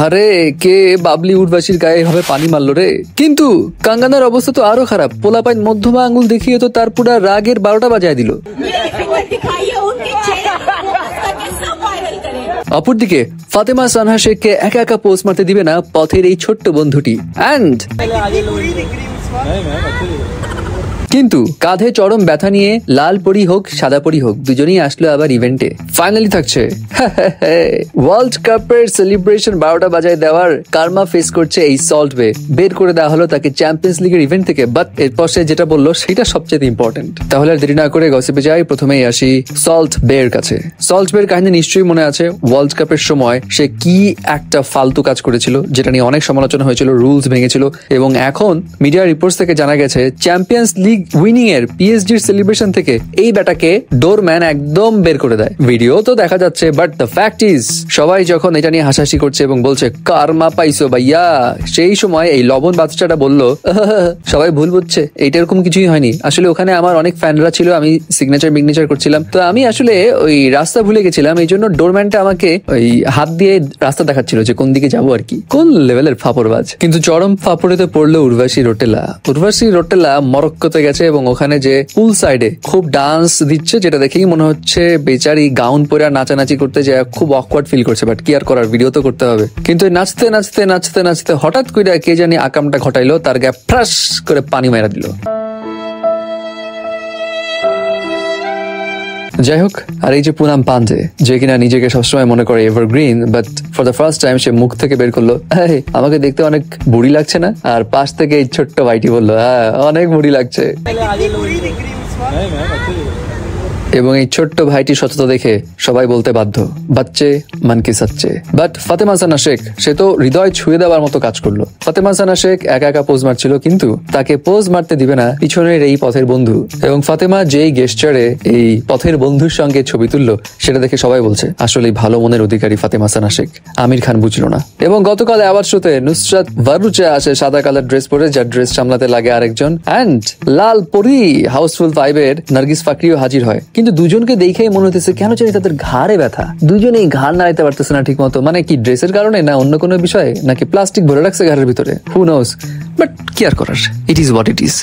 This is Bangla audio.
আরে কে বাবলি উর্বশীর গায়ে এভাবে পানি মারলো রে। কিন্তু কাঙ্গানার অবস্থা তো আরো খারাপ। পোলাপাইন মধ্যমা আঙ্গুল দেখিয়ে তো তার পুরা রাগের 12টা বাজায় দিল। অপরদিকে ফাতেমা সানহা শেখকে একা একা পোস্ট মারতে দিবে না পথের এই ছোট্ট বন্ধুটি। কিন্তু কাঁধে চরম ব্যথা নিয়ে লাল পরি হোক সাদা পরি হোক দুজনেই আসলো আবার ইভেন্টে। ফাইনালি থাকছে ওয়ার্ল্ড কাপের সেলিব্রেশন 12টা বাজায় দেওয়ার কার্মা ফেস করছে এই সল্ট বে। বের করে দেওয়া হলো তাকে চ্যাম্পিয়ন্স লিগের ইভেন্ট থেকে, বাট এরপর সে যেটা বললো সেটা সবচেয়ে ইম্পর্টেন্ট। তাহলে আর দেরি না করে গসিপে যাই। প্রথমেই আসি সল্ট বের কাছে। সল্ট বের কাহিনী নিশ্চয়ই মনে আছে। ওয়ার্ল্ড কাপের সময় সে কি একটা ফালতু কাজ করেছিল যেটা নিয়ে অনেক সমালোচনা হয়েছিল, রুলস ভেঙেছিল, এবং এখন মিডিয়া রিপোর্টস থেকে জানা গেছে চ্যাম্পিয়ন্স লিগ উইনিং এর পিএসজির সেলিব্রেশন থেকে এই ব্যাটাকে ডোরম্যান একদম বের করে দেয়। ভিডিও তো দেখা যাচ্ছে, বাট দ্য ফ্যাক্ট ইজ সবাই যখন এটা নিয়ে হাসাহাসি করছে এবং বলছে কারমা পাইছো ভাইয়া, সেই সময় এই লবণ বাচ্চাটা বললো সবাই ভুল বুঝছে, এইটা এরকম কিছুই হয়নি। আসলে ওখানে আমার অনেক ফ্যানরা ছিল, আমি সিগনেচার করছিলাম, তো আমি আসলে ওই রাস্তা ভুলে গেছিলাম, এই জন্য ডোরম্যানটা আমাকে ওই হাত দিয়ে রাস্তা দেখাচ্ছিল যে কোন দিকে যাবো আর কি। কোন লেভেলের ফাপড়বাজ। কিন্তু চরম ফাপড়েতে পড়লো উর্বশী রোটেলা। উর্বশী রোটেলা মরক্কোতে গেছে এবং ওখানে যে পুল সাইডে খুব ডান্স দিচ্ছে, যেটা দেখেই মনে হচ্ছে বেচারি গাউন পরে নাচানাচি করতে যায় খুব অকওয়ার্ড ফিল করছে, বাট কি আর করার, ভিডিও তো করতে হবে। কিন্তু নাচতে নাচতে নাচতে নাচতে হঠাৎ করে কে জানি আকামটা ঘটাইলো, তার গায়ে ফ্রাস করে পানি মেরা দিল। যাই হোক, আর এই যে পুনাম পান্ডে, যে কিনা নিজেকে সবসময় মনে করে evergreen, but for the first time সে মুখ থেকে বের করলো আমাকে দেখতে অনেক বুড়ি লাগছে না। আর পাশ থেকে এই ছোট্ট ভাইটি বললো হ্যাঁ অনেক বুড়ি লাগছে। এবং এই ছোট্ট ভাইটি সততা দেখে সবাই বলতে বাধ্য বাচ্চে মান কি সাচ্চে। বাট ফাতেমা সানা শেখ সে তো হৃদয় ছুঁয়ে দেওয়ার মতো কাজ করলো। ফাতেমা সানা শেখ একা একা পোজ মারছিল, কিন্তু তাকে পোজ মারতে দিবে না পিছনের এই পথের বন্ধু। এবং ফাতেমা যেই গেস্টারে এই পথের বন্ধুর সঙ্গে ছবি তুললো সেটা দেখে সবাই বলছে আসলে ভালো মনের অধিকারী ফাতেমা সানা শেখ। আমির খান বুঝলো না। এবং গতকাল অ্যাওয়ার্ড শোতে নুসরাত ভারুচে আসে সাদা কালার ড্রেস পরে, যার ড্রেস সামলাতে লাগে আরেকজন, অ্যান্ড লাল পরি হাউসফুল 5-এর নার্গিস ফাকরিও হাজির হয়। কিন্তু দুজনকে দেখেই মনে হতেছে কেন জানি তাদের ঘাড়ে ব্যথা, দুজনেই ঘাড় নাড়াইতে পারতেছে না ঠিক মতো। মানে কি ড্রেসের কারণে, না অন্য কোনো বিষয়ে, নাকি প্লাস্টিক ভরে রাখছে ঘাড়ের ভিতরে, হু নোস। বাট কি আর করার, it is what it is.